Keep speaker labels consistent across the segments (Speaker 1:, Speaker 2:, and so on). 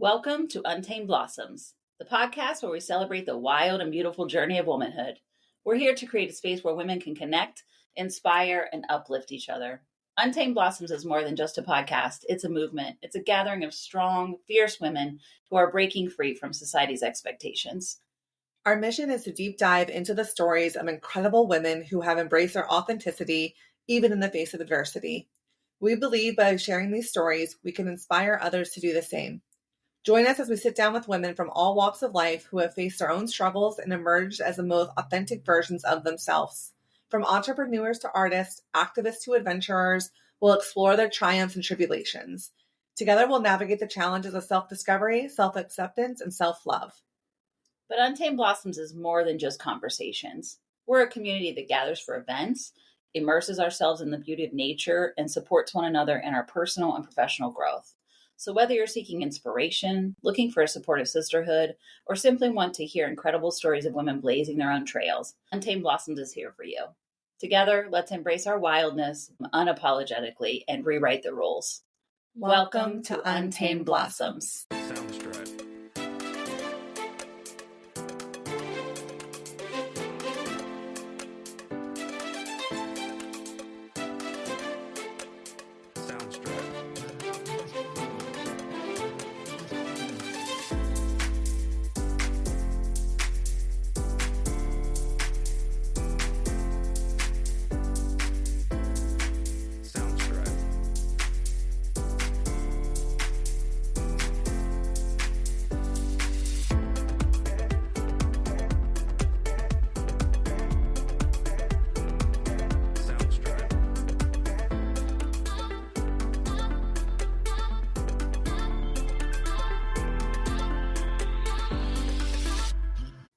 Speaker 1: Welcome to Untamed Blossoms, the podcast where we celebrate the wild and beautiful journey of womanhood. We're here to create a space where women can connect, inspire, and uplift each other. Untamed Blossoms is more than just a podcast. It's a movement. It's a gathering of strong, fierce women who are breaking free from society's expectations.
Speaker 2: Our mission is to deep dive into the stories of incredible women who have embraced their authenticity, even in the face of adversity. We believe by sharing these stories, we can inspire others to do the same. Join us as we sit down with women from all walks of life who have faced their own struggles and emerged as the most authentic versions of themselves. From entrepreneurs to artists, activists to adventurers, we'll explore their triumphs and tribulations. Together, we'll navigate the challenges of self-discovery, self-acceptance, and self-love.
Speaker 1: But Untamed Blossoms is more than just conversations. We're a community that gathers for events, immerses ourselves in the beauty of nature, and supports one another in our personal and professional growth. So whether you're seeking inspiration, looking for a supportive sisterhood, or simply want to hear incredible stories of women blazing their own trails, Untamed Blossoms is here for you. Together, let's embrace our wildness unapologetically and rewrite the rules. Welcome to Untamed Blossoms.
Speaker 3: Soundstripe.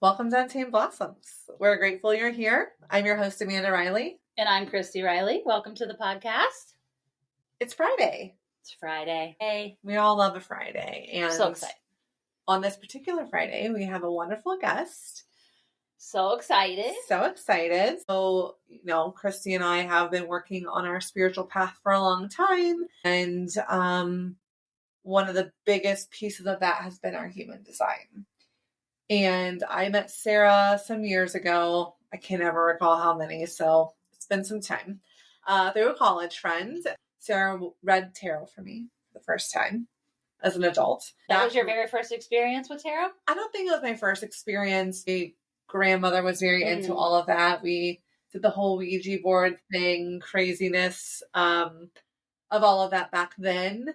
Speaker 2: Welcome to Untamed Blossoms. We're grateful you're here. I'm your host, Amanda Riley.
Speaker 1: And I'm Christy Riley. Welcome to the podcast.
Speaker 2: It's Friday.
Speaker 1: It's Friday. Hey.
Speaker 2: We all love a Friday. And
Speaker 1: so excited.
Speaker 2: On this particular Friday, we have a wonderful guest.
Speaker 1: So excited.
Speaker 2: So, Christy and I have been working on our spiritual path for a long time. And one of the biggest pieces of that has been our human design. And I met Sarah some years ago. I can't ever recall how many, so it's been some time. Through a college friend, Sarah read tarot for me for the first time as an adult.
Speaker 1: That was your very first experience with tarot?
Speaker 2: I don't think it was my first experience. My grandmother was very into all of that. We did the whole Ouija board thing, craziness of all of that back then.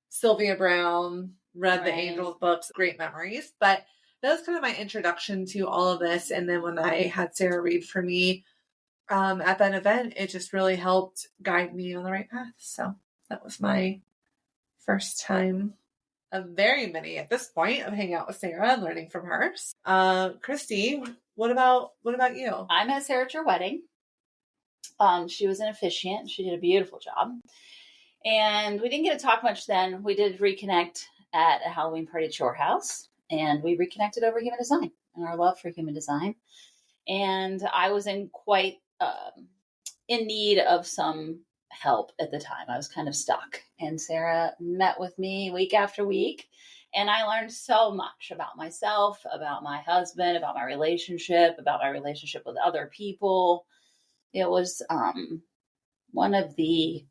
Speaker 2: Sylvia Brown, read the Angels books, great memories. But that was kind of my introduction to all of this. And then when I had Sarah read for me at that event, it just really helped guide me on the right path. So that was my first time of very many at this point of hanging out with Sarah and learning from her. Christy, what about you?
Speaker 1: I met Sarah at your wedding. She was an officiant. She did a beautiful job. And we didn't get to talk much then. We did reconnect at a Halloween party at your house. And we reconnected over human design and our love for human design. And I was in quite in need of some help at the time. I was kind of stuck. And Sarah met with me week after week. And I learned so much about myself, about my husband, about my relationship with other people. It was one of the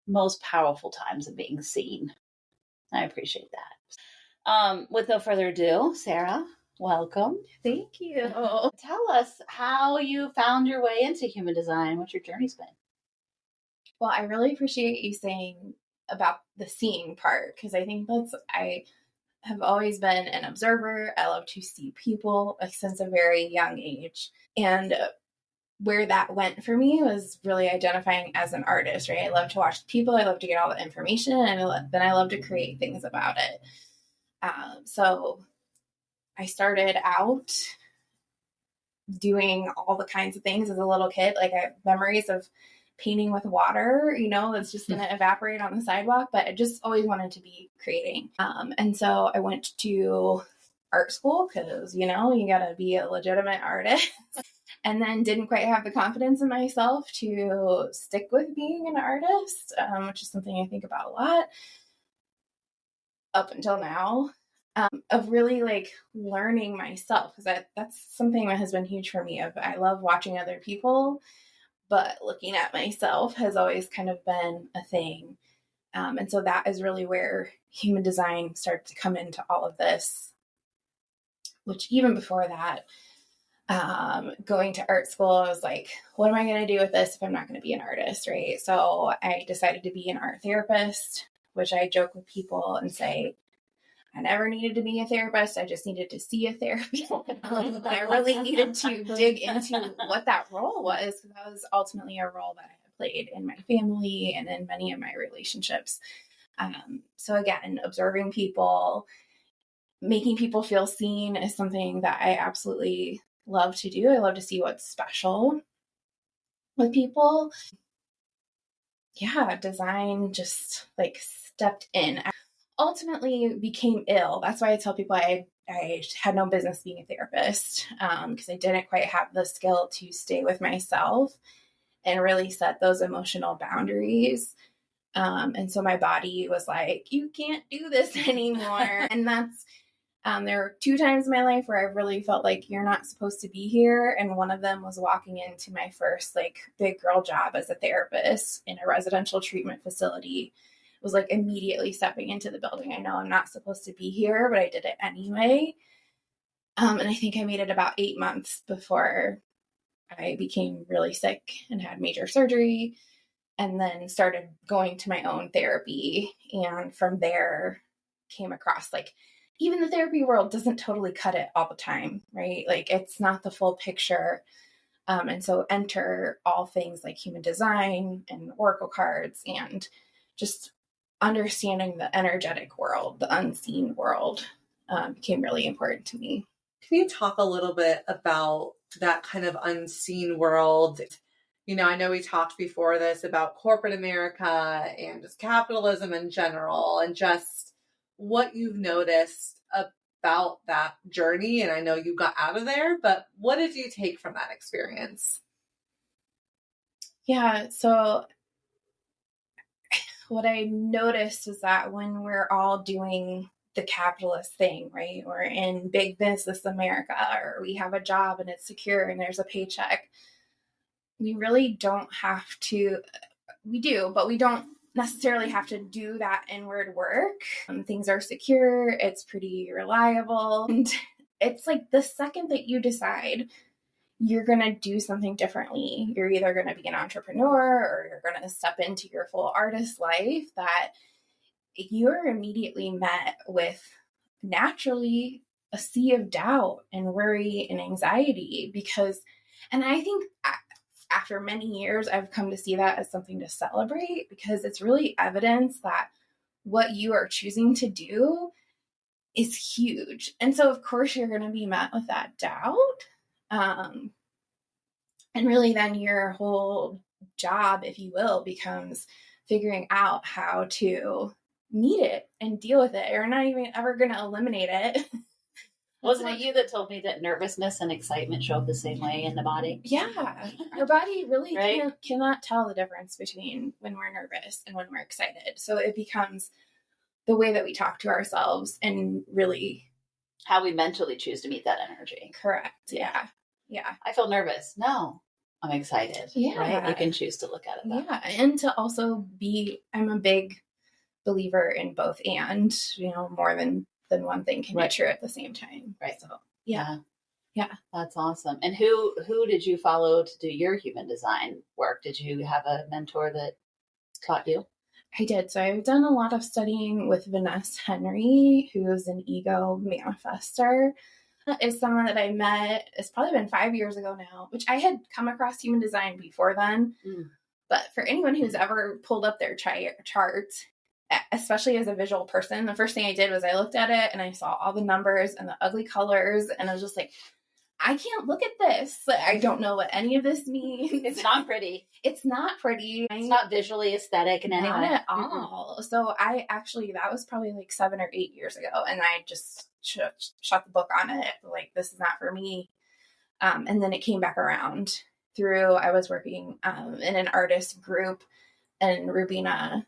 Speaker 1: most powerful times of being seen. I appreciate that. With no further ado, Sarah, welcome.
Speaker 4: Thank you.
Speaker 1: Tell us how you found your way into human design, what your journey's been.
Speaker 4: Well, I really appreciate you saying about the seeing part, because I think I have always been an observer. I love to see people since a very young age. And where that went for me was really identifying as an artist, right? I love to watch people. I love to get all the information, and then I love to create things about it. So I started out doing all the kinds of things as a little kid. Like, I have memories of painting with water, that's just going to evaporate on the sidewalk, but I just always wanted to be creating. And so I went to art school because, you got to be a legitimate artist. And then didn't quite have the confidence in myself to stick with being an artist, which is something I think about a lot. up until now, of really like learning myself, because that's something that has been huge for me. I love watching other people, but looking at myself has always kind of been a thing. And so that is really where human design started to come into all of this, which even before that, going to art school, I was like, what am I going to do with this if I'm not going to be an artist, right? So I decided to be an art therapist, which I joke with people and say, I never needed to be a therapist. I just needed to see a therapist. I really needed to dig into what that role was, because that was ultimately a role that I had played in my family and in many of my relationships. So again, observing people, making people feel seen is something that I absolutely love to do. I love to see what's special with people. Yeah, design just like stepped in. I ultimately became ill. That's why I tell people I had no business being a therapist, because I didn't quite have the skill to stay with myself and really set those emotional boundaries. And so my body was like, you can't do this anymore. And that's, there were 2 times in my life where I really felt like you're not supposed to be here. And one of them was walking into my first like big girl job as a therapist in a residential treatment facility. It was like immediately stepping into the building. I know I'm not supposed to be here, but I did it anyway. And I think I made it about 8 months before I became really sick and had major surgery, and then started going to my own therapy. And from there came across like, even the therapy world doesn't totally cut it all the time, right? Like it's not the full picture. And so enter all things like human design and oracle cards and just understanding the energetic world, the unseen world, became really important to me.
Speaker 2: Can you talk a little bit about that kind of unseen world? You know, I know we talked before this about corporate America and just capitalism in general and just what you've noticed about that journey. And I know you got out of there, but what did you take from that experience?
Speaker 4: Yeah, so what I noticed is that when we're all doing the capitalist thing, right? We're in big business America, or we have a job and it's secure and there's a paycheck. We really don't have to, we do, but we don't necessarily have to do that inward work. Things are secure, it's pretty reliable. And it's like the second that you decide you're going to do something differently, you're either going to be an entrepreneur or you're going to step into your full artist life, that you're immediately met with naturally a sea of doubt and worry and anxiety. Because, and I think after many years, I've come to see that as something to celebrate, because it's really evidence that what you are choosing to do is huge. And so, of course, you're going to be met with that doubt. And really, then your whole job, if you will, becomes figuring out how to meet it and deal with it. You're not even ever going to eliminate it.
Speaker 1: Wasn't it you that told me that nervousness and excitement show up the same way in the body?
Speaker 4: Yeah. Our body really
Speaker 1: Right?
Speaker 4: cannot tell the difference between when we're nervous and when we're excited. So it becomes the way that we talk to ourselves and really
Speaker 1: How we mentally choose to meet that energy.
Speaker 4: correct. Yeah.
Speaker 1: I feel nervous. No, I'm excited.
Speaker 4: Yeah.
Speaker 1: Right? You can choose to look at it that way.
Speaker 4: Yeah. And to also I'm a big believer in both, and, more than one thing can be true at the same time.
Speaker 1: Right.
Speaker 4: So, yeah.
Speaker 1: That's awesome. And who did you follow to do your human design work? Did you have a mentor that taught you?
Speaker 4: I did. So I've done a lot of studying with Vanessa Henry, who is an ego manifestor. Is someone that I met, it's probably been 5 years ago now, which I had come across human design before then. But for anyone who's ever pulled up their charts, especially as a visual person, the first thing I did was I looked at it and I saw all the numbers and the ugly colors, and I was just like, I can't look at this. I don't know what any of this means.
Speaker 1: It's not pretty.
Speaker 4: It's not pretty.
Speaker 1: It's not visually aesthetic in any way.
Speaker 4: Not at all. So that was probably like 7 or 8 years ago, and I just shut the book on it. Like, this is not for me. And then it came back around I was working in an artist group, and Rubina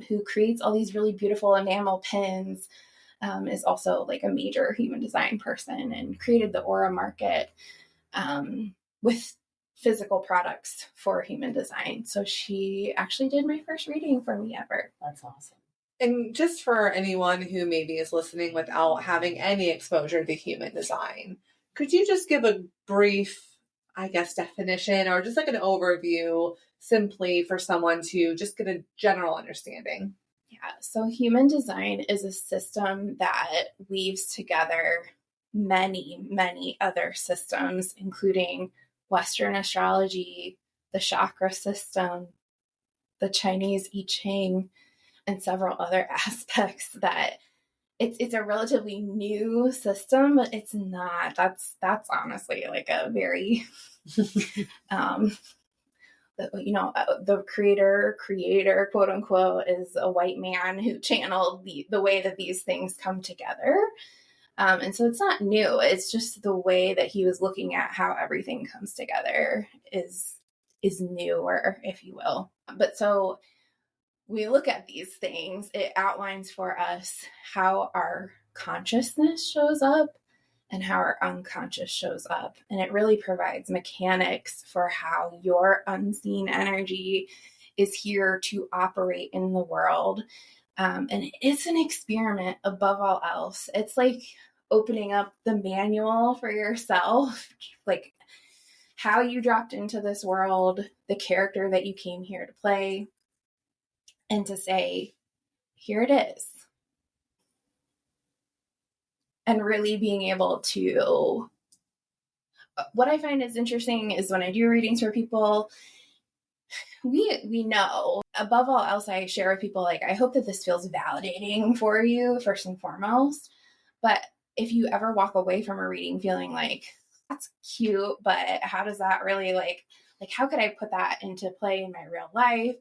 Speaker 4: who creates all these really beautiful enamel pins, is also like a major human design person and created the Aura market with physical products for human design. So she actually did my first reading for me ever.
Speaker 1: That's awesome.
Speaker 2: And just for anyone who maybe is listening without having any exposure to human design, could you just give a brief, I guess, definition or just like an overview simply for someone to just get a general understanding?
Speaker 4: Yeah, so human design is a system that weaves together many, many other systems, including Western astrology, the chakra system, the Chinese I Ching, and several other aspects that it's a relatively new system, but it's not. That's honestly like a very the creator, quote unquote, is a white man who channeled the way that these things come together. And so it's not new. It's just the way that he was looking at how everything comes together is newer, if you will. But so we look at these things, it outlines for us how our consciousness shows up and how our unconscious shows up. And it really provides mechanics for how your unseen energy is here to operate in the world. And it's an experiment above all else. It's like opening up the manual for yourself, like how you dropped into this world, the character that you came here to play, and to say, here it is. And really being able to, what I find is interesting is when I do readings for people, we know, above all else, I share with people, like, I hope that this feels validating for you, first and foremost. But if you ever walk away from a reading feeling like, that's cute, but how does that really, like how could I put that into play in my real life?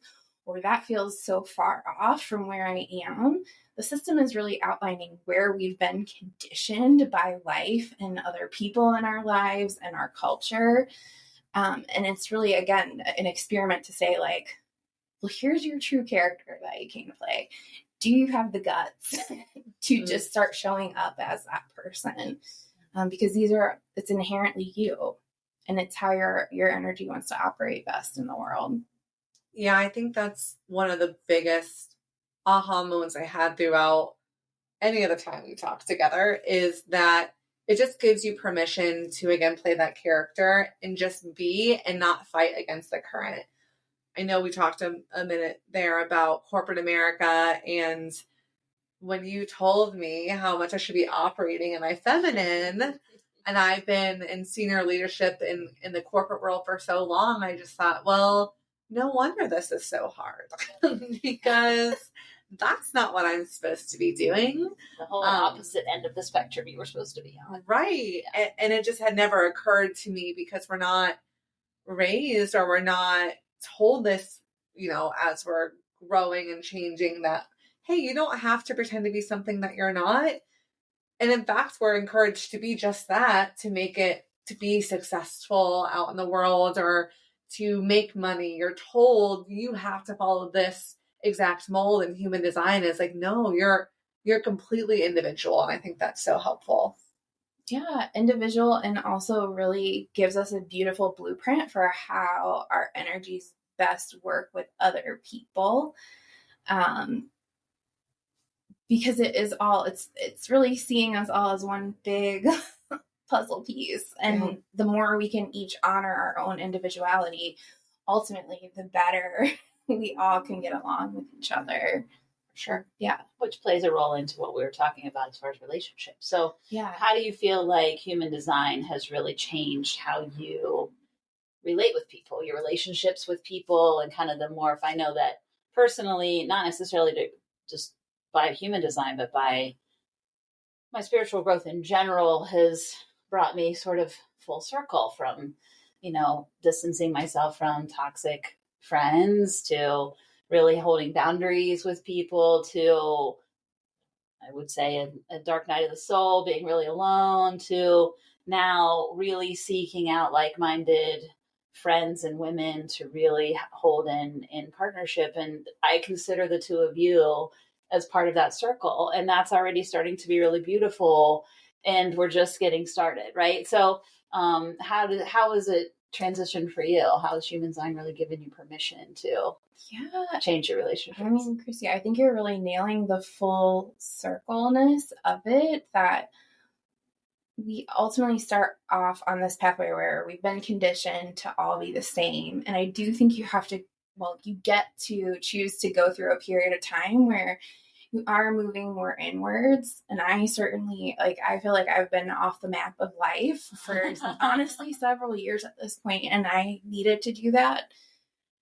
Speaker 4: Or that feels so far off from where I am. The system is really outlining where we've been conditioned by life and other people in our lives and our culture. And it's really, again, an experiment to say, like, well, here's your true character that you came to play. Do you have the guts to just start showing up as that person? Because it's inherently you, and it's how your energy wants to operate best in the world.
Speaker 2: Yeah, I think that's one of the biggest aha moments I had throughout any of the time we talked together, is that it just gives you permission to, again, play that character and just be and not fight against the current. I know we talked a minute there about corporate America, and when you told me how much I should be operating in my feminine, and I've been in senior leadership in the corporate world for so long, I just thought, well, no wonder this is so hard because that's not what I'm supposed to be doing.
Speaker 1: The whole opposite end of the spectrum you were supposed to be on.
Speaker 2: Right. Yeah. And it just had never occurred to me because we're not raised or we're not told this, as we're growing and changing, that, hey, you don't have to pretend to be something that you're not. And in fact, we're encouraged to be just that, to be successful out in the world or to make money. You're told you have to follow this exact mold, and human design is like, no, you're completely individual. And I think that's so helpful.
Speaker 4: Yeah, individual, and also really gives us a beautiful blueprint for how our energies best work with other people. Because it's really seeing us all as one big puzzle piece. And the more we can each honor our own individuality, ultimately, the better we all can get along with each other.
Speaker 1: Sure.
Speaker 4: Yeah.
Speaker 1: Which plays a role into what we were talking about as far as relationships. So
Speaker 4: yeah,
Speaker 1: how do you feel like human design has really changed how you relate with people, your relationships with people, and kind of the morph? I know that personally, not necessarily to just by human design, but by my spiritual growth in general has brought me sort of full circle from, distancing myself from toxic friends to really holding boundaries with people to, I would say, a dark night of the soul, being really alone, to now really seeking out like-minded friends and women to really hold in partnership. And I consider the two of you as part of that circle. And that's already starting to be really beautiful. And we're just getting started, right? So how is it transition for you? How has human design really given you permission to change your relationship?
Speaker 4: I mean, Chrissy, I think you're really nailing the full circleness of it, that we ultimately start off on this pathway where we've been conditioned to all be the same. And I do think you have to, you get to choose to go through a period of time where you are moving more inwards. And I certainly, I feel like I've been off the map of life for honestly several years at this point, and I needed to do that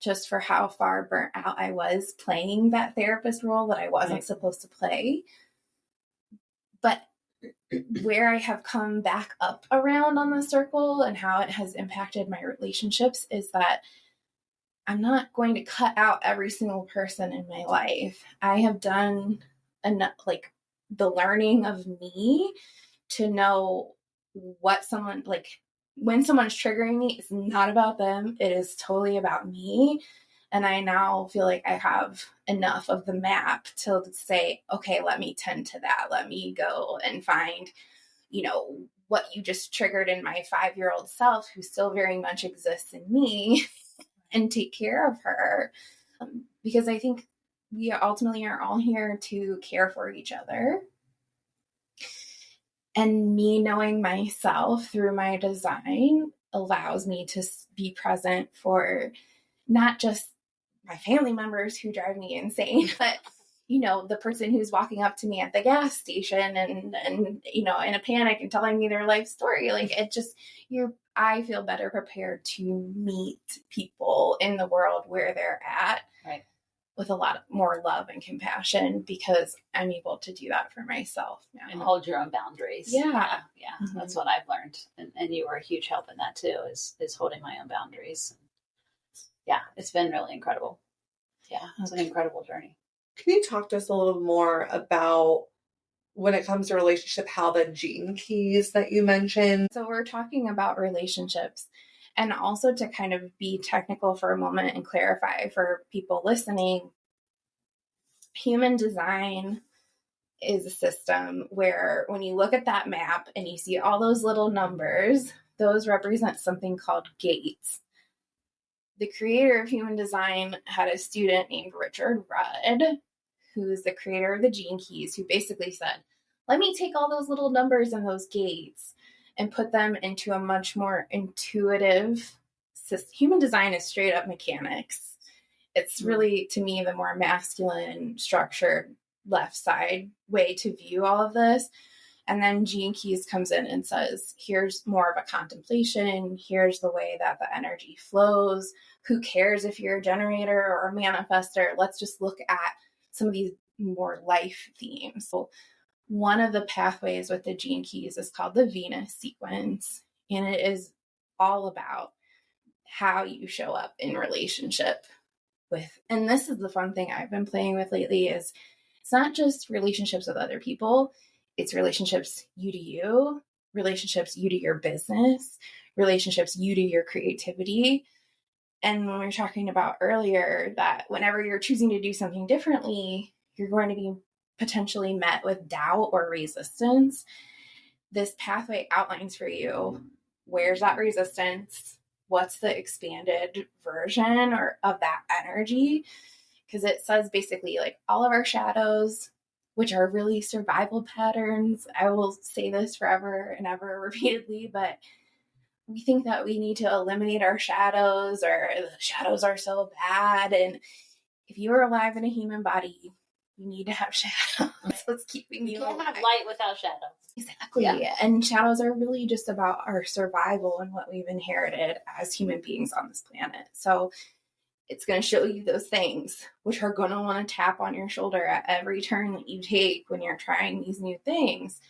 Speaker 4: just for how far burnt out I was playing that therapist role that I wasn't supposed to play. But where I have come back up around on the circle and how it has impacted my relationships is that I'm not going to cut out every single person in my life. I have done enough, the learning of me to know what someone, when someone's triggering me, it's not about them. It is totally about me. And I now feel like I have enough of the map to say, okay, let me tend to that. Let me go and find, what you just triggered in my 5-year-old self, who still very much exists in me, and take care of her. Because I think we ultimately are all here to care for each other. And me knowing myself through my design allows me to be present for not just my family members who drive me insane, but, the person who's walking up to me at the gas station and in a panic and telling me their life story. I feel better prepared to meet people in the world where they're at.
Speaker 1: Right.
Speaker 4: With a lot more love and compassion, because I'm able to do that for myself now.
Speaker 1: And hold your own boundaries.
Speaker 4: Yeah.
Speaker 1: Mm-hmm. That's what I've learned. And you were a huge help in that too, is holding my own boundaries. Yeah, it's been really incredible. Yeah, it's an incredible journey.
Speaker 2: Can you talk to us a little more about, when it comes to relationship, how the gene keys that you mentioned?
Speaker 4: So we're talking about relationships, and also to kind of be technical for a moment and clarify for people listening, human design is a system where when you look at that map and you see all those little numbers, those represent something called gates. The creator of human design had a student named Richard Rudd, who's the creator of the gene keys, who basically said, let me take all those little numbers and those gates and put them into a much more intuitive system. Human design is straight up mechanics. It's really, to me, the more masculine, structured, left side way to view all of this. And then Gene Keys comes in and says, here's more of a contemplation. Here's the way that the energy flows. Who cares if you're a generator or a manifestor? Let's just look at some of these more life themes. So one of the pathways with the Gene Keys is called the Venus sequence. And it is all about how you show up in relationship with, and this is the fun thing I've been playing with lately, is it's not just relationships with other people. It's relationships you to you, relationships you to your business, relationships you to your creativity. And when we were talking about earlier that whenever you're choosing to do something differently, you're going to be potentially met with doubt or resistance. This pathway outlines for you, where's that resistance? What's the expanded version or of that energy? Because it says basically all of our shadows, which are really survival patterns. I will say this forever and ever repeatedly, but we think that we need to eliminate our shadows, or the shadows are so bad. And if you are alive in a human body, you need to have shadows. That's what's keeping you alive.
Speaker 1: You can't have light without shadows.
Speaker 4: Exactly. Yeah. And shadows are really just about our survival and what we've inherited as human beings on this planet. So it's going to show you those things, which are going to want to tap on your shoulder at every turn that you take when you're trying these new things.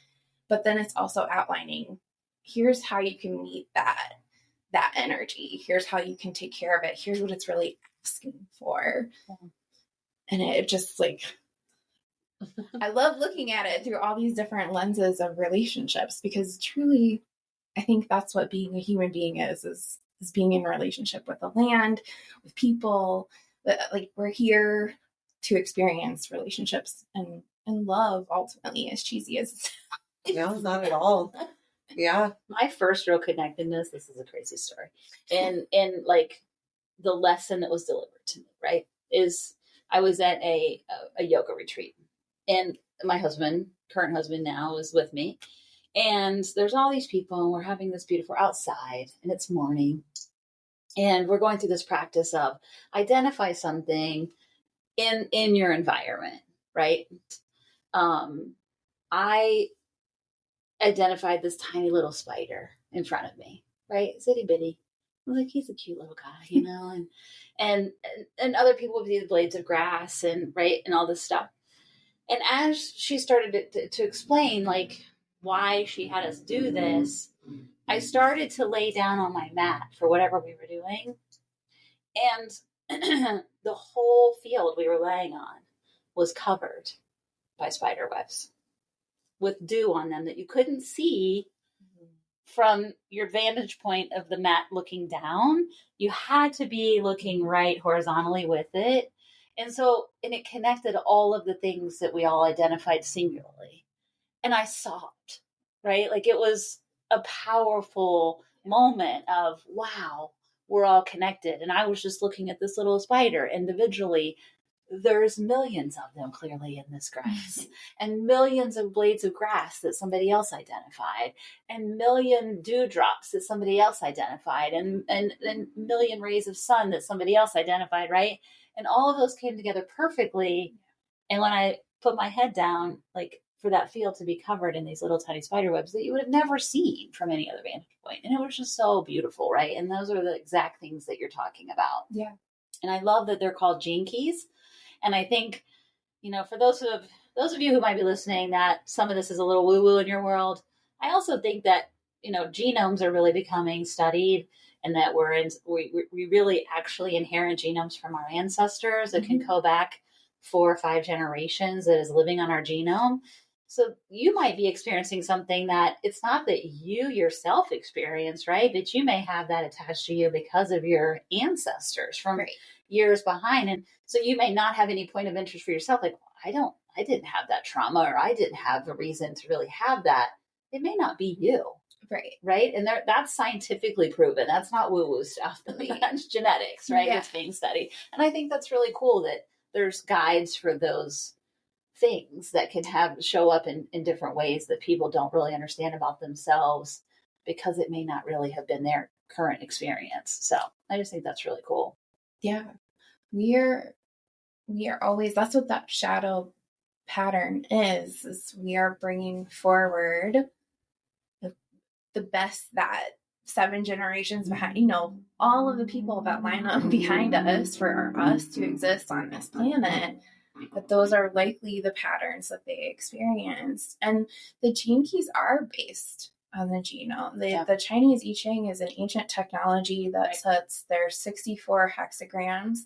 Speaker 4: But then it's also outlining, here's how you can meet that energy. Here's how you can take care of it. Here's what it's really asking for. Yeah. And it just I love looking at it through all these different lenses of relationships, because truly, I think that's what being a human being is is being in a relationship with the land, with people. Like, we're here to experience relationships and love, ultimately, as cheesy as it's.
Speaker 2: No, not at all. Yeah.
Speaker 1: My first real connectedness, this is a crazy story, and like the lesson that was delivered to me, right, is I was at a yoga retreat, and my husband, current husband now, is with me, and there's all these people, and we're having this beautiful outside, and it's morning, and we're going through this practice of identify something in your environment, right? I identified this tiny little spider in front of me, right? It's itty bitty. I was like, he's a cute little guy, you know, and other people would see the blades of grass and right and all this stuff. And as she started to explain like why she had us do this, I started to lay down on my mat for whatever we were doing. And the whole field we were laying on was covered by spider webs with dew on them that you couldn't see from your vantage point of the mat looking down. You had to be looking right horizontally with it. And it connected all of the things that we all identified singularly. And I sobbed, right? Like it was a powerful moment of, wow, we're all connected. And I was just looking at this little spider individually. There's millions of them clearly in this grass, and millions of blades of grass that somebody else identified, and million dewdrops that somebody else identified, and million rays of sun that somebody else identified, right? And all of those came together perfectly. And when I put my head down, like for that field to be covered in these little tiny spider webs that you would have never seen from any other vantage point. And it was just so beautiful, right? And those are the exact things that you're talking about.
Speaker 4: Yeah.
Speaker 1: And I love that they're called gene keys. And I think, you know, for those of you who might be listening, that some of this is a little woo-woo in your world, I also think that, you know, genomes are really becoming studied, and that we really actually inherit genomes from our ancestors that can go back 4 or 5 generations that is living on our genome. So you might be experiencing something that it's not that you yourself experience, right? But you may have that attached to you because of your ancestors from years behind. And so you may not have any point of interest for yourself. Like, I didn't have that trauma, or I didn't have a reason to really have that. It may not be you. Right. And that's scientifically proven. That's not woo-woo stuff. That's genetics, right? It's being studied. And I think that's really cool that there's guides for those things that can show up in different ways that people don't really understand about themselves, because it may not really have been their current experience. So I just think that's really cool.
Speaker 4: Yeah. We are always, that's what that shadow pattern is we are bringing forward the best that 7 generations behind, you know, all of the people that line up behind us for us to exist on this planet, that those are likely the patterns that they experienced. And the gene keys are based on the genome. The Chinese I Ching is an ancient technology that sets their 64 hexagrams.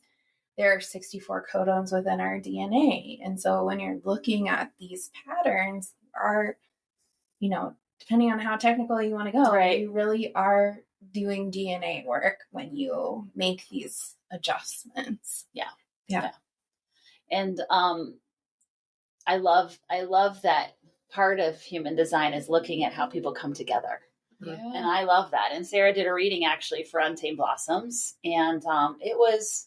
Speaker 4: There are 64 codons within our DNA. And so when you're looking at these patterns, are, you know, depending on how technical you want to go, you really are doing DNA work when you make these adjustments. Yeah.
Speaker 1: And I love that part of human design is looking at how people come together. And I love that. And Sarah did a reading actually for Untamed Blossoms, and it was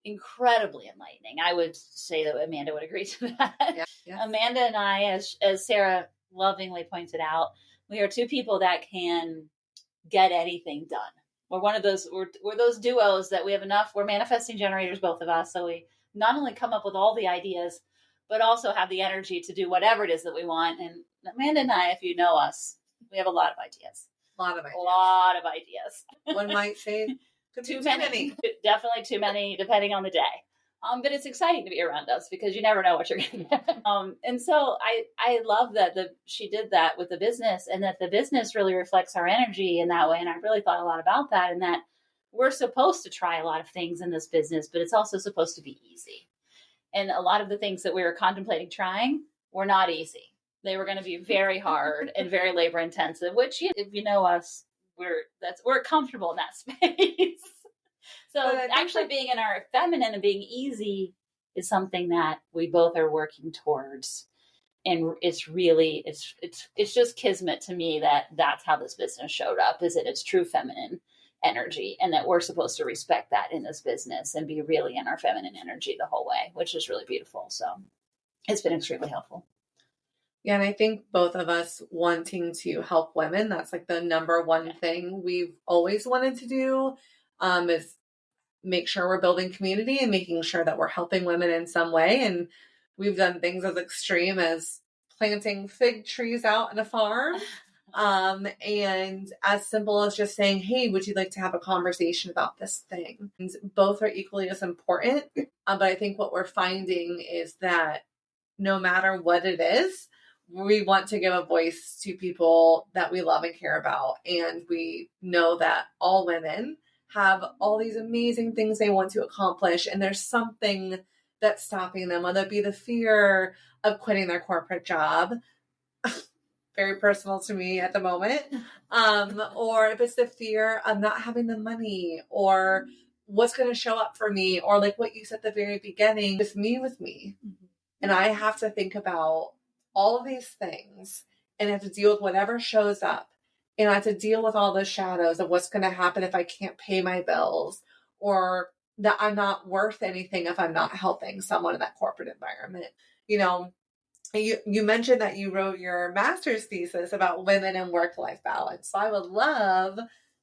Speaker 1: incredibly enlightening. I would say that Amanda would agree to that. Amanda and I, as Sarah lovingly pointed out, we are 2 people that can get anything done. We're one of those, we're those duos that we have enough, we're manifesting generators, both of us. So we not only come up with all the ideas, but also have the energy to do whatever it is that we want. And Amanda and I, if you know us, we have a lot of ideas.
Speaker 2: A lot of ideas. One might say
Speaker 1: too many. Definitely too many, depending on the day. But it's exciting to be around us because you never know what you're going to get. And so I love that she did that with the business, and that the business really reflects our energy in that way. And I really thought a lot about that, and that we're supposed to try a lot of things in this business, but it's also supposed to be easy. And a lot of the things that we were contemplating trying were not easy. They were going to be very hard and very labor intensive, which, if you know us, we're comfortable in that space. So actually being in our feminine and being easy is something that we both are working towards. And it's really, it's just kismet to me that that's how this business showed up, is that it's true feminine energy, and that we're supposed to respect that in this business and be really in our feminine energy the whole way, which is really beautiful. So it's been extremely helpful.
Speaker 2: Yeah, and I think both of us wanting to help women, that's like the number one thing we've always wanted to do, is make sure we're building community and making sure that we're helping women in some way. And we've done things as extreme as planting fig trees out in a farm, and as simple as just saying, hey, would you like to have a conversation about this thing? And both are equally as important. But I think what we're finding is that no matter what it is, we want to give a voice to people that we love and care about. And we know that all women have all these amazing things they want to accomplish. And there's something that's stopping them, whether it be the fear of quitting their corporate job, very personal to me at the moment, or if it's the fear of not having the money, or what's going to show up for me, or like what you said at the very beginning, with me. Mm-hmm. And I have to think about all of these things and have to deal with whatever shows up. And I have to deal with all the shadows of what's going to happen if I can't pay my bills, or that I'm not worth anything if I'm not helping someone in that corporate environment. You know, you mentioned that you wrote your master's thesis about women and work-life balance. So I would love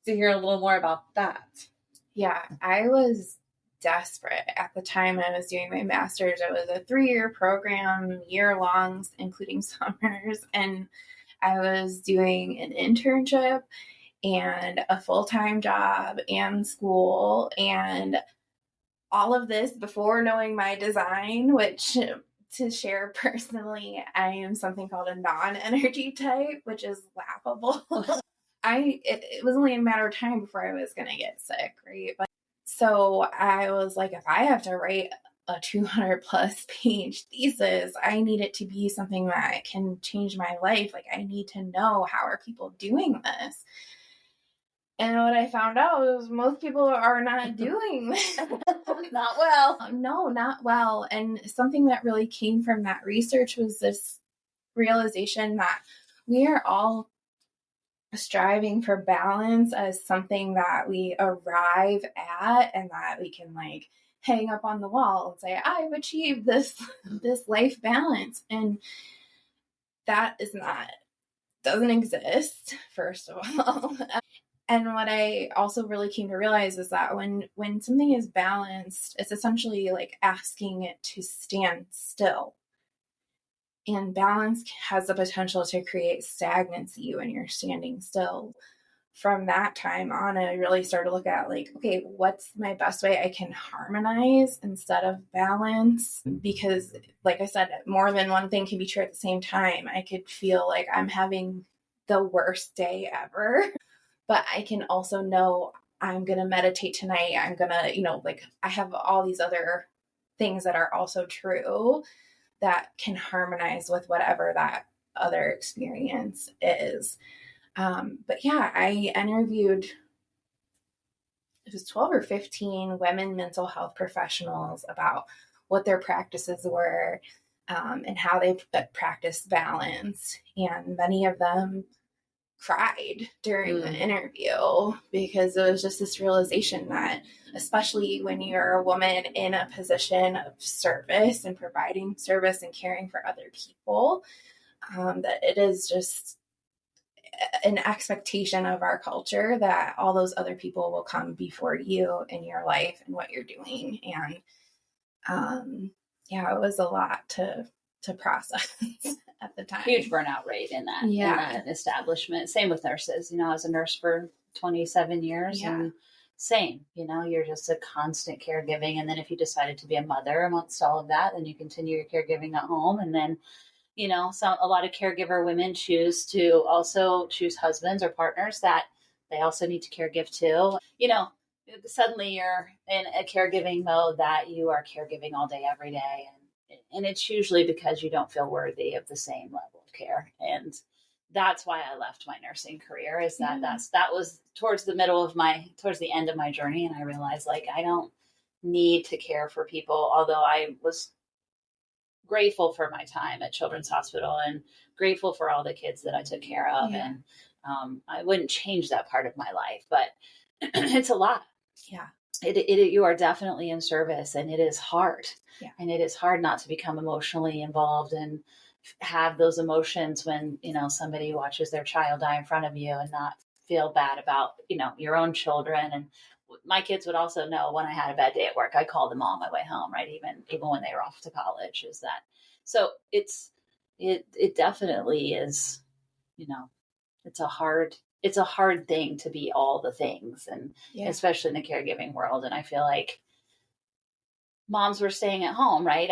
Speaker 2: to hear a little more about that.
Speaker 4: Yeah, I was desperate at the time I was doing my master's. It was a 3-year program, year-longs, including summers. And I was doing an internship and a full-time job and school and all of this before knowing my design, which, to share personally, I am something called a non-energy type, which is laughable. It was only a matter of time before I was going to get sick, right? But so I was like, if I have to write a 200 plus page thesis, I need it to be something that can change my life. Like, I need to know, how are people doing this? And what I found out was most people are not doing this.
Speaker 1: Not well.
Speaker 4: No, not well. And something that really came from that research was this realization that we are all striving for balance as something that we arrive at and that we can like hang up on the wall and say, I've achieved this life balance. And that doesn't exist, first of all. And what I also really came to realize is that when something is balanced, it's essentially like asking it to stand still. And balance has the potential to create stagnancy when you're standing still. From that time on, I really started to look at like, okay, what's my best way I can harmonize instead of balance? Because like I said, more than one thing can be true at the same time. I could feel like I'm having the worst day ever, but I can also know I'm going to meditate tonight. I'm going to, like I have all these other things that are also true that can harmonize with whatever that other experience is. But yeah, I interviewed, it was 12 or 15 women mental health professionals about what their practices were, and how they practiced balance. And many of them cried during the interview because it was just this realization that, especially when you're a woman in a position of service and providing service and caring for other people, that it is just an expectation of our culture that all those other people will come before you in your life and what you're doing. And it was a lot to process at the time.
Speaker 1: Huge burnout rate in that establishment. Same with nurses. I was a nurse for 27 years and same, you're just a constant caregiving. And then if you decided to be a mother amongst all of that, then you continue your caregiving at home. And then, a lot of caregiver women choose husbands or partners that they also need to caregive to. Suddenly you're in a caregiving mode that you are caregiving all day, every day. And it's usually because you don't feel worthy of the same level of care. And that's why I left my nursing career, is that
Speaker 4: Yeah.
Speaker 1: that was towards the end of my journey. And I realized, like, I don't need to care for people, although I was grateful for my time at Children's Hospital and grateful for all the kids that I took care of.
Speaker 4: Yeah.
Speaker 1: And I wouldn't change that part of my life, but it's a lot.
Speaker 4: Yeah.
Speaker 1: You are definitely in service, and it is hard.
Speaker 4: Yeah.
Speaker 1: And it is hard not to become emotionally involved and have those emotions when, somebody watches their child die in front of you, and not feel bad about, your own children. And my kids would also know when I had a bad day at work, I called them all on my way home, right? Even when they were off to college, is that. So it definitely is, it's a hard thing to be all the things, and especially in the caregiving world. And I feel like moms were staying at home, right?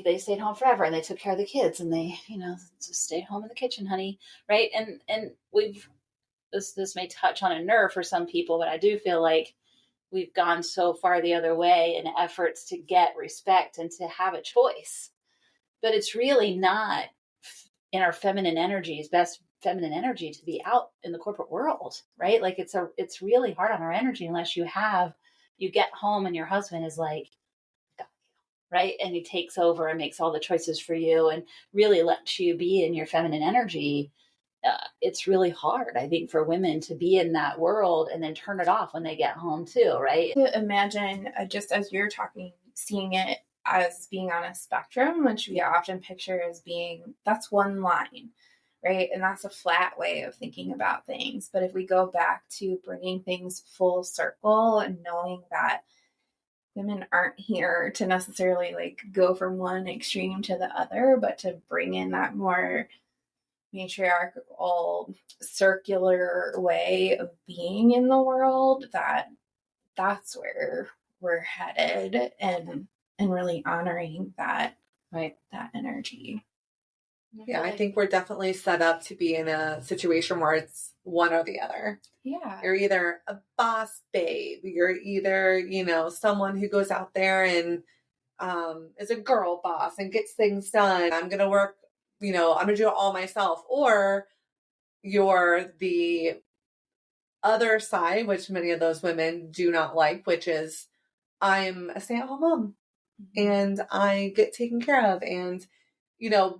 Speaker 1: They stayed home forever, and they took care of the kids, and they, just stayed home in the kitchen, honey. Right. And this may touch on a nerve for some people, but I do feel like we've gone so far the other way in efforts to get respect and to have a choice, but it's really not in our feminine energies, best feminine energy, to be out in the corporate world, right? Like it's really hard on our energy unless you get home and your husband is like, right? And he takes over and makes all the choices for you and really lets you be in your feminine energy. It's really hard, I think, for women to be in that world and then turn it off when they get home too, right?
Speaker 4: To imagine, just as you're talking, seeing it as being on a spectrum, which we often picture as being, that's one line, right? And that's a flat way of thinking about things. But if we go back to bringing things full circle and knowing that women aren't here to necessarily like go from one extreme to the other, but to bring in that more matriarchal, circular way of being in the world, that's where we're headed, and really honoring that,
Speaker 1: right,
Speaker 4: that energy.
Speaker 2: Yeah, I think we're definitely set up to be in a situation where it's one or the other.
Speaker 4: Yeah.
Speaker 2: You're either a boss babe, you're either, someone who goes out there and is a girl boss and gets things done. I'm going to work, I'm going to do it all myself. Or you're the other side, which many of those women do not like, which is I'm a stay-at-home mom and I get taken care of. And,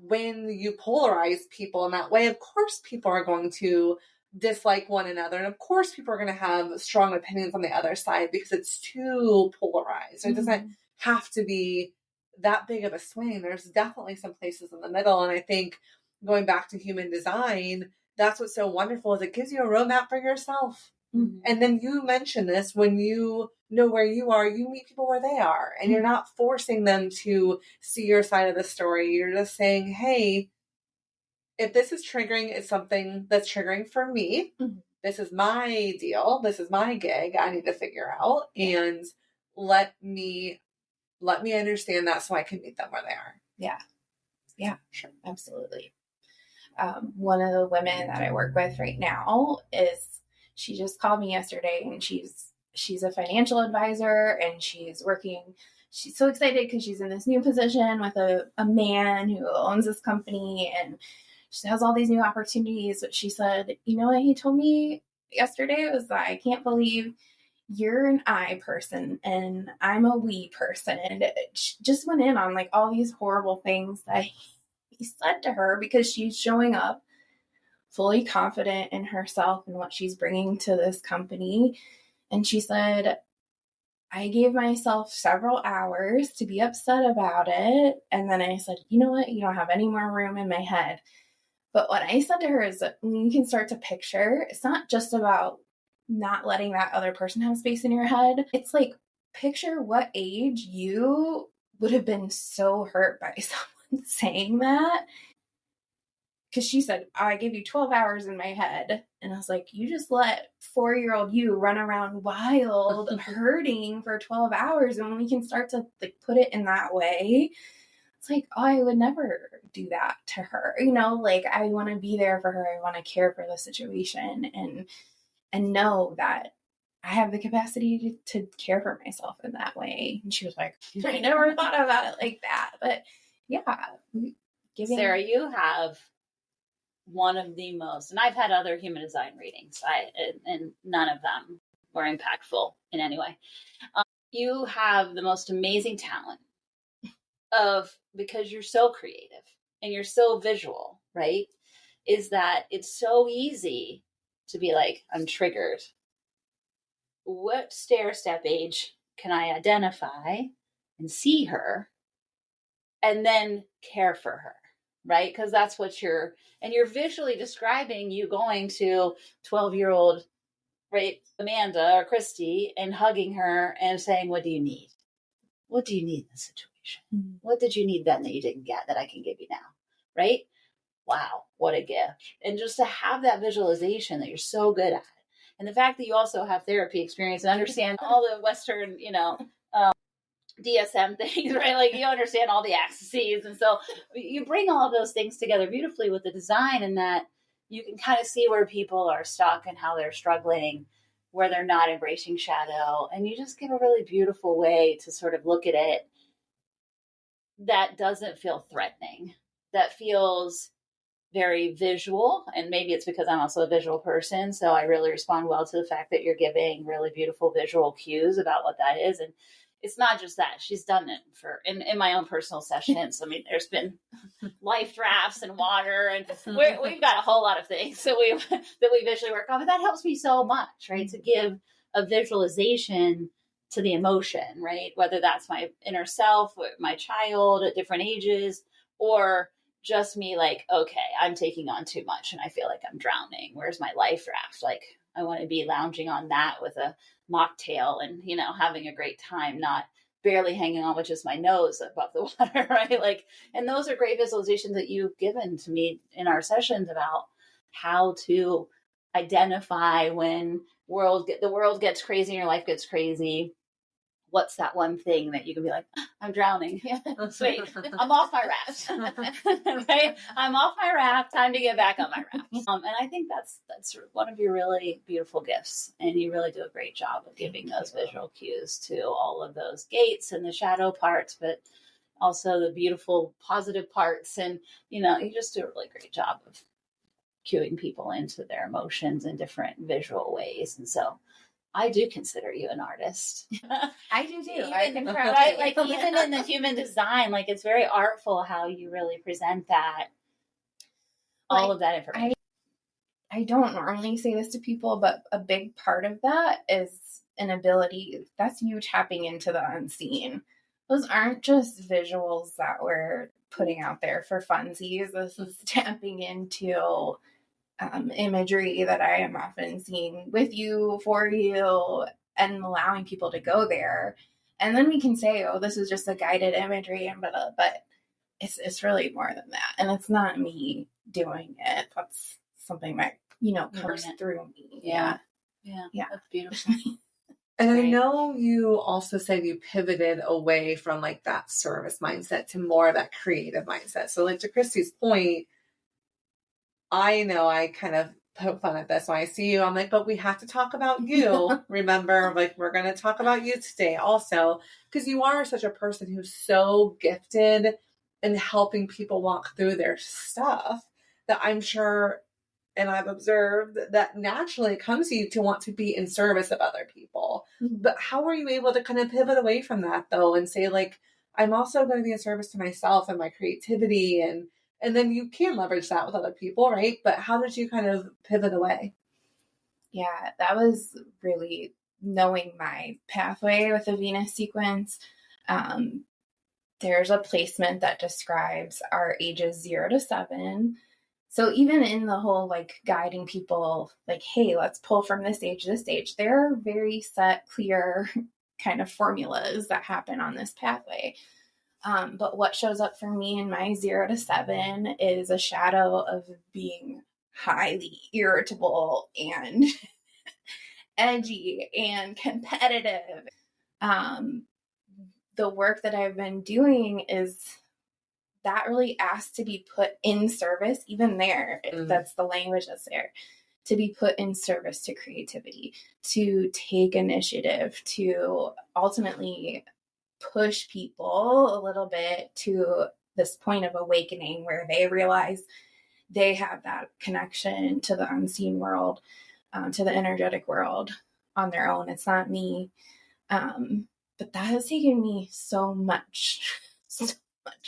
Speaker 2: when you polarize people in that way, of course, people are going to dislike one another. And of course, people are going to have strong opinions on the other side because it's too polarized. It doesn't have to be that big of a swing. There's definitely some places in the middle. And I think going back to human design, that's what's so wonderful, is it gives you a roadmap for yourself. Mm-hmm. And then you mentioned this, when you know where you are, you meet people where they are, and you're not forcing them to see your side of the story. You're just saying, hey, if this is triggering, it's something that's triggering for me. Mm-hmm. This is my deal. This is my gig. I need to figure out, and let me understand that so I can meet them where they are.
Speaker 4: Yeah. Yeah, sure. Absolutely. One of the women that I work with right now she just called me yesterday, and she's a financial advisor, and she's so excited because she's in this new position with a man who owns this company, and she has all these new opportunities. But she said, what he told me yesterday was that I can't believe you're an I person and I'm a we person. And she just went in on like all these horrible things that he said to her, because she's showing up fully confident in herself and what she's bringing to this company. And she said, I gave myself several hours to be upset about it. And then I said, you know what? You don't have any more room in my head. But what I said to her is that when you can start to picture, it's not just about not letting that other person have space in your head. It's like, picture what age you would have been so hurt by someone saying that. Because she said, I gave you 12 hours in my head. And I was like, you just let 4-year-old you run around wild, hurting for 12 hours. And when we can start to like put it in that way, it's like, oh, I would never do that to her. Like, I want to be there for her. I want to care for the situation and know that I have the capacity to care for myself in that way. And she was like, I never thought about it like that. But yeah.
Speaker 1: Sarah, you have one of the most, and I've had other human design readings, and none of them were impactful in any way. You have the most amazing talent because you're so creative and you're so visual, right? Is that it's so easy to be like, I'm triggered. What stair step age can I identify and see her and then care for her, right? Because that's what you're visually describing you going to 12-year-old, right, Amanda or Christy and hugging her and saying, what do you need? What do you need in this situation? Mm-hmm. What did you need then that you didn't get that I can give you now, right? Wow, what a gift. And just to have that visualization that you're so good at it. And the fact that you also have therapy experience and understand all the Western, DSM things, right? Like you understand all the axes. And so you bring all of those things together beautifully with the design, and that you can kind of see where people are stuck and how they're struggling, where they're not embracing shadow. And you just give a really beautiful way to sort of look at it that doesn't feel threatening, that feels very visual. And maybe it's because I'm also a visual person, so I really respond well to the fact that you're giving really beautiful visual cues about what that is. And it's not just that. She's done it in my own personal sessions. I mean, there's been life drafts and water, and we've got a whole lot of things that we visually work on. But that helps me so much, right? To give a visualization to the emotion, right? Whether that's my inner self, my child at different ages, or just me like, okay, I'm taking on too much and I feel like I'm drowning. Where's my life raft? Like, I want to be lounging on that with a mocktail and, having a great time, not barely hanging on with just my nose above the water, right? Like, and those are great visualizations that you've given to me in our sessions about how to identify when the world gets crazy and your life gets crazy. What's that one thing that you can be like, I'm drowning. Yeah, sweet. I'm off my raft. Right? I'm off my raft. Time to get back on my raft. And I think that's one of your really beautiful gifts. And you really do a great job of giving those visual cues to all of those gates and the shadow parts, but also the beautiful positive parts. And, you just do a really great job of cueing people into their emotions in different visual ways. And so I do consider you an artist.
Speaker 4: I do too.
Speaker 1: Right? Like even in the human design, like it's very artful how you really present that, all of that information.
Speaker 4: I don't normally say this to people, but a big part of that is an ability. That's you tapping into the unseen. Those aren't just visuals that we're putting out there for funsies. This is tapping into imagery that I am often seeing with you, for you, and allowing people to go there. And then we can say, oh, this is just a guided imagery, and but it's really more than that. And it's not me doing it. That's something that, comes through me.
Speaker 1: Yeah. That's beautiful.
Speaker 2: And I know you also said you pivoted away from like that service mindset to more of that creative mindset. So like to Christy's point, I know I kind of poke fun at this when I see you. I'm like, but we have to talk about you. Remember, like, we're going to talk about you today also, because you are such a person who's so gifted in helping people walk through their stuff that I'm sure, and I've observed that naturally it comes to you to want to be in service of other people. Mm-hmm. But how are you able to kind of pivot away from that though and say like, I'm also going to be in service to myself and my creativity, and then you can leverage that with other people, right? But how did you kind of pivot away?
Speaker 4: Yeah, that was really knowing my pathway with the Venus sequence. There's a placement that describes our ages 0 to 7. So even in the whole like guiding people, like, hey, let's pull from this age to this age, there are very set, clear kind of formulas that happen on this pathway. But what shows up for me in my 0 to 7 is a shadow of being highly irritable and edgy and competitive. The work that I've been doing is that really asks to be put in service, even there. Mm-hmm. That's the language that's there. To be put in service to creativity, to take initiative, to ultimately push people a little bit to this point of awakening where they realize they have that connection to the unseen world, to the energetic world on their own. It's not me. But that has taken me so much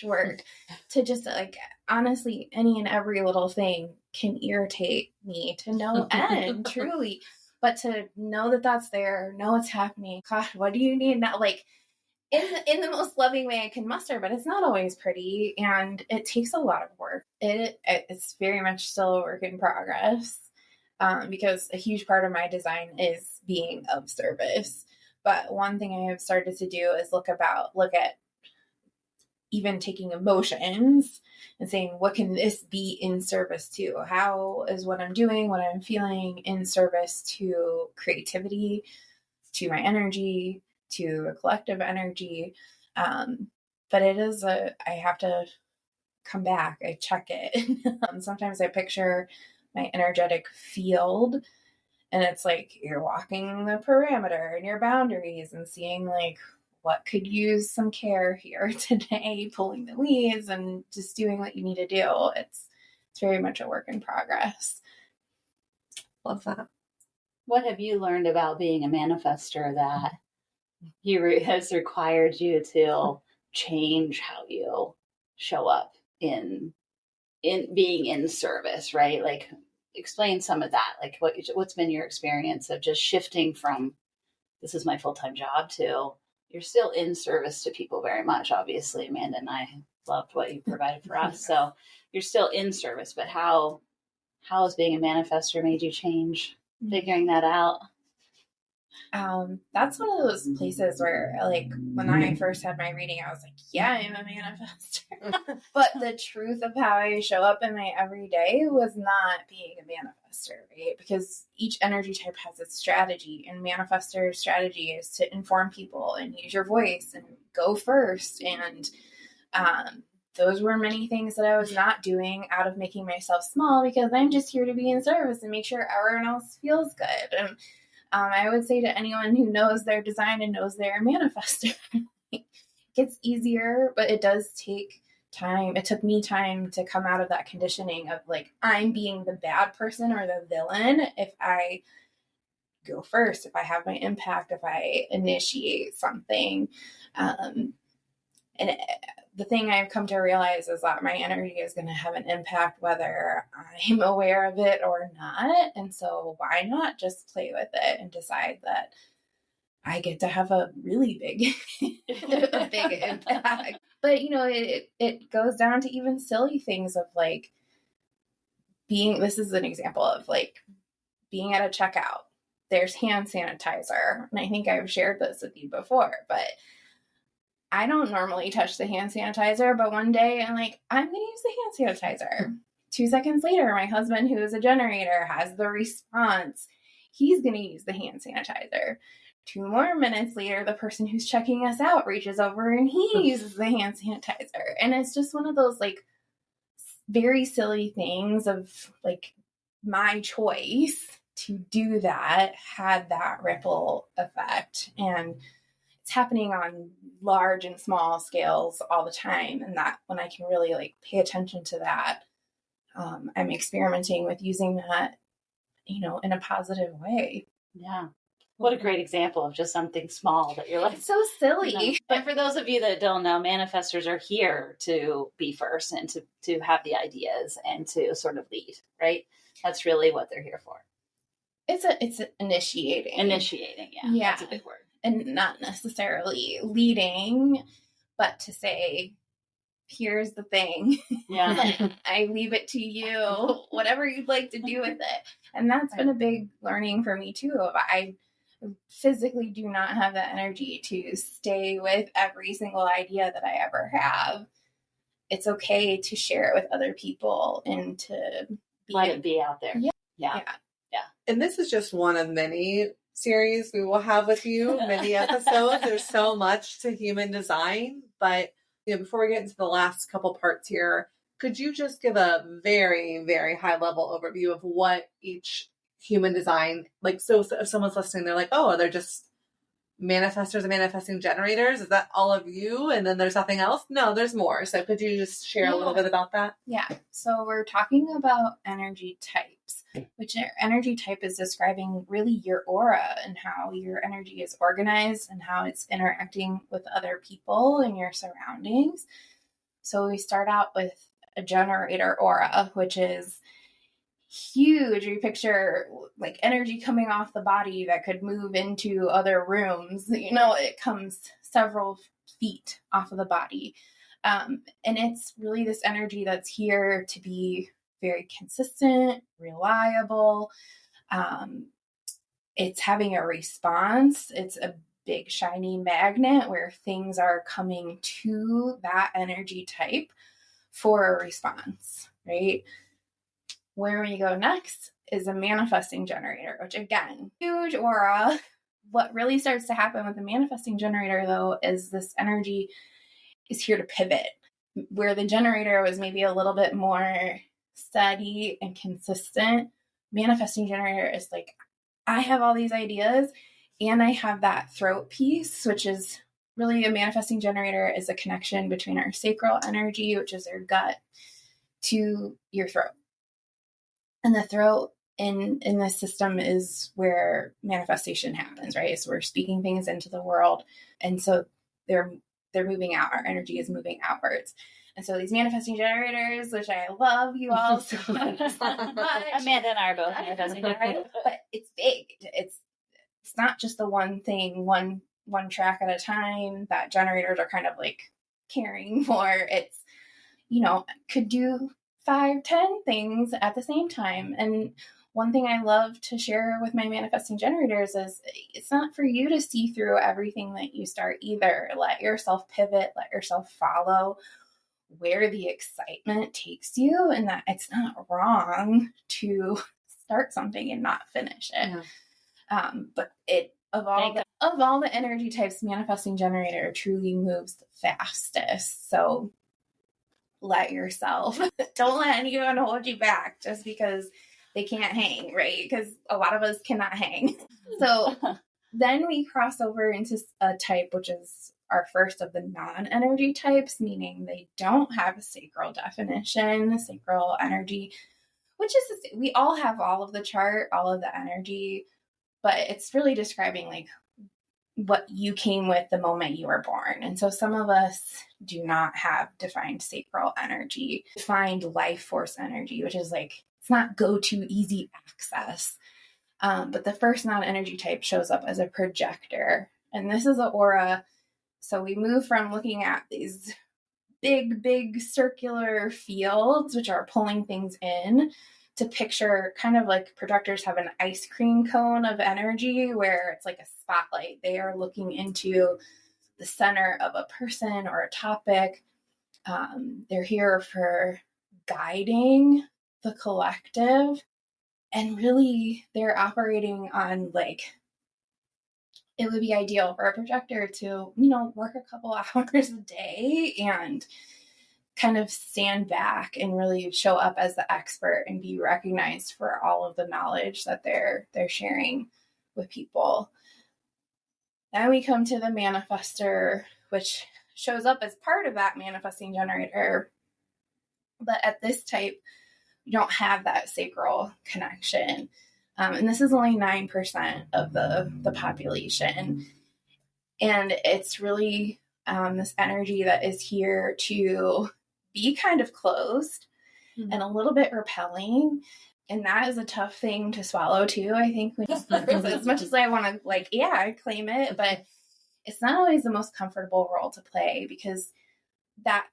Speaker 4: work to just like, honestly, any and every little thing can irritate me to no end, truly. But to know that that's there, know it's happening. God, what do you need now? Like, in the most loving way I can muster, but it's not always pretty, and it takes a lot of work. It's very much still a work in progress, because a huge part of my design is being of service. But one thing I have started to do is look at even taking emotions and saying, what can this be in service to? How is what I'm doing, what I'm feeling in service to creativity, to my energy, to a collective energy? But I have to come back. I check it. Sometimes I picture my energetic field, and it's like you're walking the parameter and your boundaries and seeing like what could use some care here today, pulling the weeds and just doing what you need to do. It's very much a work in progress.
Speaker 2: Love that.
Speaker 1: What have you learned about being a manifestor that has required you to change how you show up in being in service, right? Like, explain some of that. Like, what's been your experience of just shifting from this is my full-time job to you're still in service to people very much. Obviously, Amanda and I loved what you provided for us. So you're still in service, but how has being a manifestor made you change, figuring that out?
Speaker 4: That's one of those places where, like, when I first had my reading, I was like, yeah, I'm a manifestor. But the truth of how I show up in my everyday was not being a manifestor, right? Because each energy type has its strategy, and manifestor strategy is to inform people and use your voice and go first. And those were many things that I was not doing out of making myself small, because I'm just here to be in service and make sure everyone else feels good. And I would say to anyone who knows their design and knows they're a manifestor, it gets easier, but it does take time. It took me time to come out of that conditioning of like, I'm being the bad person or the villain if I go first, if I have my impact, if I initiate something. The thing I've come to realize is that my energy is going to have an impact whether I'm aware of it or not. And so why not just play with it and decide that I get to have a really big, a big impact. But, you know, it goes down to even silly things of like this is an example of like being at a checkout. There's hand sanitizer. And I think I've shared this with you before, but I don't normally touch the hand sanitizer, but one day I'm like, I'm going to use the hand sanitizer. 2 seconds later, my husband, who is a generator, has the response. He's going to use the hand sanitizer. 2 more minutes later, the person who's checking us out reaches over and he uses the hand sanitizer. And it's just one of those like very silly things of like my choice to do that had that ripple effect. And it's happening on large and small scales all the time. And that when I can really like pay attention to that, I'm experimenting with using that, you know, in a positive way.
Speaker 1: Yeah. What a great example of just something small that you're like,
Speaker 4: it's so silly.
Speaker 1: You know. But for those of you that don't know, manifestors are here to be first and to have the ideas and to sort of lead, right? That's really what they're here for.
Speaker 4: It's initiating.
Speaker 1: Initiating, yeah.
Speaker 4: Yeah.
Speaker 1: That's a big word.
Speaker 4: And not necessarily leading, but to say, here's the thing.
Speaker 1: Yeah.
Speaker 4: I leave it to you, whatever you'd like to do with it. And that's been a big learning for me too. I physically do not have the energy to stay with every single idea that I ever have. It's okay to share it with other people and to
Speaker 1: let it be out there.
Speaker 4: Yeah.
Speaker 1: Yeah. Yeah.
Speaker 2: And this is just one of many series we will have with you, many episodes. There's so much to human design, but you know, before we get into the last couple parts here, could you just give a very, very high level overview of what each human design, like, so if someone's listening, they're like, oh, they're just manifestors and manifesting generators? Is that all of you and then there's nothing else? No, there's more. So could you just share a little bit about that?
Speaker 4: Yeah. So we're talking about energy types, which energy type is describing really your aura and how your energy is organized and how it's interacting with other people and your surroundings. So we start out with a generator aura, which is huge. You picture like energy coming off the body that could move into other rooms. It comes several feet off of the body. And it's really this energy that's here to be very consistent, reliable. It's having a response. It's a big shiny magnet where things are coming to that energy type for a response, right? Where we go next is a manifesting generator, which again, huge aura. What really starts to happen with the manifesting generator, though, is this energy is here to pivot. Where the generator was maybe a little bit more steady and consistent, manifesting generator is like, I have all these ideas and I have that throat piece, which is really a manifesting generator is a connection between our sacral energy, which is our gut, to your throat. And the throat in this system is where manifestation happens, right? So we're speaking things into the world. And so they're moving out. Our energy is moving outwards. And so these manifesting generators, which I love you all so much.
Speaker 1: Amanda and I are both manifesting generators.
Speaker 4: But it's big. It's not just the one thing, one track at a time that generators are kind of like caring for. It's, could do 5, 10 things at the same time. And one thing I love to share with my manifesting generators is it's not for you to see through everything that you start either. Let yourself pivot, let yourself follow where the excitement takes you, and that it's not wrong to start something and not finish it. Yeah. But of all the energy types, manifesting generator truly moves the fastest. So let yourself, don't let anyone hold you back just because they can't hang, right? Because a lot of us cannot hang. So then we cross over into a type, which is our first of the non-energy types, meaning they don't have a sacral definition, sacral energy, which is, we all have all of the chart, all of the energy, but it's really describing like what you came with the moment you were born. And so some of us do not have defined sacral energy, defined life force energy, which is like, it's not go-to easy access. But the first non-energy type shows up as a projector. And this is an aura. So we move from looking at these big circular fields, which are pulling things in, to picture kind of like projectors have an ice cream cone of energy where it's like a spotlight. They are looking into the center of a person or a topic. They're here for guiding the collective. And really, they're operating on like, it would be ideal for a projector to, work a couple hours a day and kind of stand back and really show up as the expert and be recognized for all of the knowledge that they're sharing with people. Then we come to the manifestor, which shows up as part of that manifesting generator. But at this type, you don't have that sacral connection. And this is only 9% of the population. And it's really this energy that is here to be kind of closed and a little bit repelling. And that is a tough thing to swallow too, I think. As much as I want to claim it, but it's not always the most comfortable role to play, because that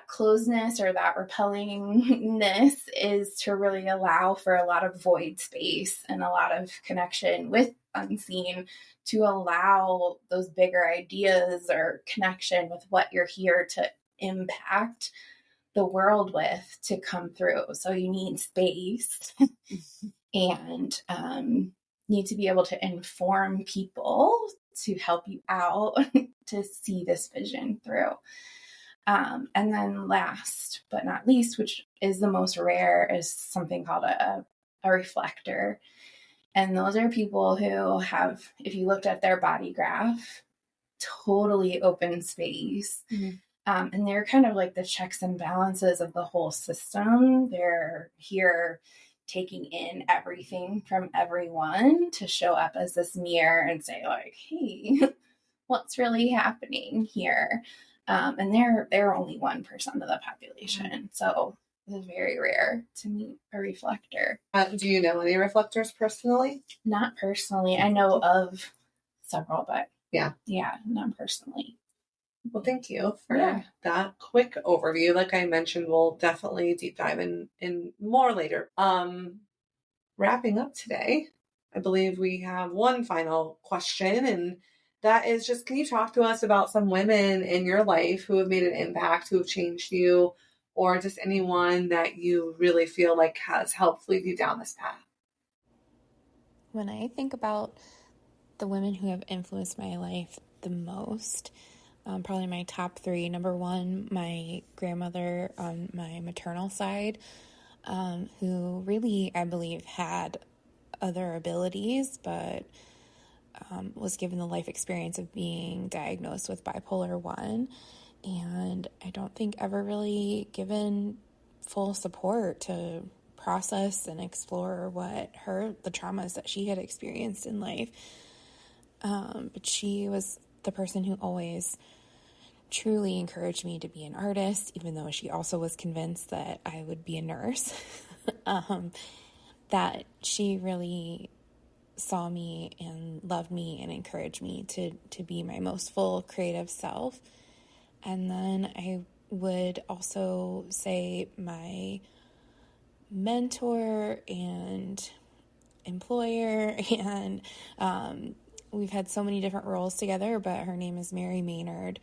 Speaker 4: closeness or that repellingness is to really allow for a lot of void space and a lot of connection with unseen, to allow those bigger ideas or connection with what you're here to impact the world with to come through. So you need space and need to be able to inform people to help you out to see this vision through. And then last but not least, which is the most rare, is something called a reflector. And those are people who have, if you looked at their body graph, totally open space. And they're kind of like the checks and balances of the whole system. They're here taking in everything from everyone to show up as this mirror and say, like, hey, what's really happening here? And they're only 1% of the population. So it's very rare to meet a reflector.
Speaker 2: Do you know any reflectors personally?
Speaker 4: Not personally. I know of several, but
Speaker 2: yeah,
Speaker 4: not personally.
Speaker 2: Well, thank you for that quick overview. Like I mentioned, we'll definitely deep dive in more later. Wrapping up today, I believe we have one final question, and that is just, can you talk to us about some women in your life who have made an impact, who have changed you, or just anyone that you really feel like has helped lead you down this path?
Speaker 3: When I think about the women who have influenced my life the most, probably my top 3. Number 1, my grandmother on my maternal side, who really, I believe, had other abilities, but was given the life experience of being diagnosed with bipolar 1, and I don't think ever really given full support to process and explore the traumas that she had experienced in life. But she was the person who always truly encouraged me to be an artist, even though she also was convinced that I would be a nurse. That she really saw me and loved me and encouraged me to be my most full creative self. And then I would also say my mentor and employer, and we've had so many different roles together, but her name is Mary Maynard,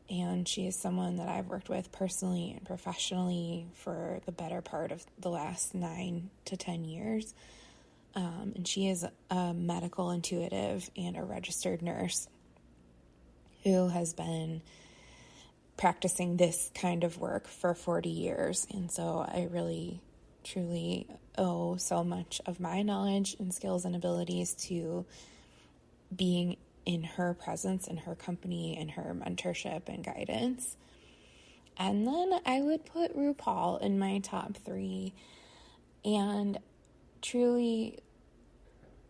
Speaker 3: and she is someone that I've worked with personally and professionally for the better part of the last 9 to 10 years. And she is a medical intuitive and a registered nurse who has been practicing this kind of work for 40 years. And so I really, truly owe so much of my knowledge and skills and abilities to being in her presence, in her company, and her mentorship and guidance. And then I would put RuPaul in my top 3, and truly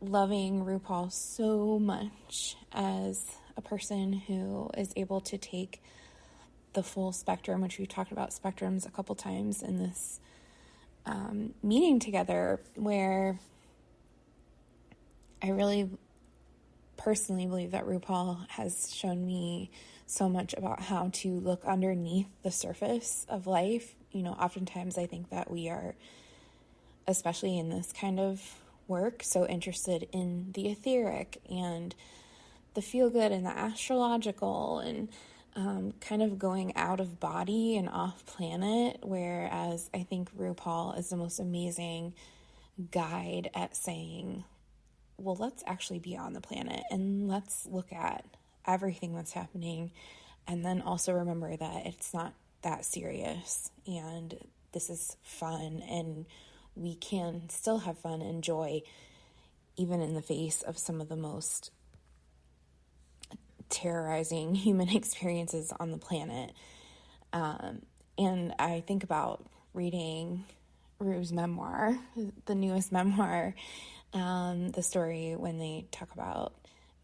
Speaker 3: loving RuPaul so much as a person who is able to take the full spectrum, which we've talked about spectrums a couple times in this meeting together, where I really personally believe that RuPaul has shown me so much about how to look underneath the surface of life. You know, oftentimes I think that we are, especially in this kind of work, so interested in the etheric and the feel-good and the astrological and kind of going out of body and off planet, whereas I think RuPaul is the most amazing guide at saying, well, let's actually be on the planet and let's look at everything that's happening, and then also remember that it's not that serious and this is fun, and we can still have fun and joy even in the face of some of the most terrorizing human experiences on the planet. And I think about reading Rue's memoir, the newest memoir, the story when they talk about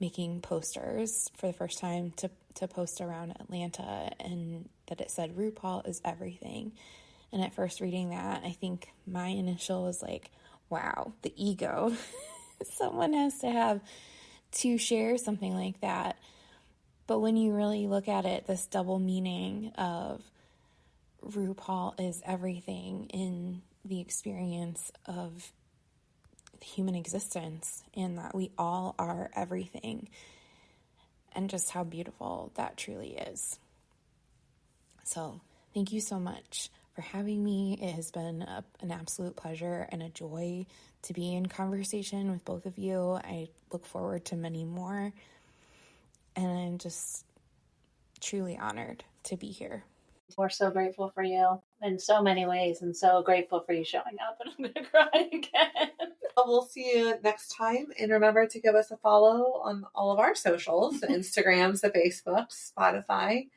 Speaker 3: making posters for the first time to post around Atlanta, and that it said RuPaul is everything. And at first reading that, I think my initial was like, wow, the ego. Someone has to have to share something like that. But when you really look at it, this double meaning of RuPaul is everything in the experience of human existence, and that we all are everything, and just how beautiful that truly is. So thank you so much for having me. It has been an absolute pleasure and a joy to be in conversation with both of you. I look forward to many more, and I'm just truly honored to be here.
Speaker 1: We're so grateful for you in so many ways, and so grateful for you showing up, and I'm going to cry again.
Speaker 2: y'all. We'll see you next time. And remember to give us a follow on all of our socials, the Instagrams, the Facebooks, Spotify.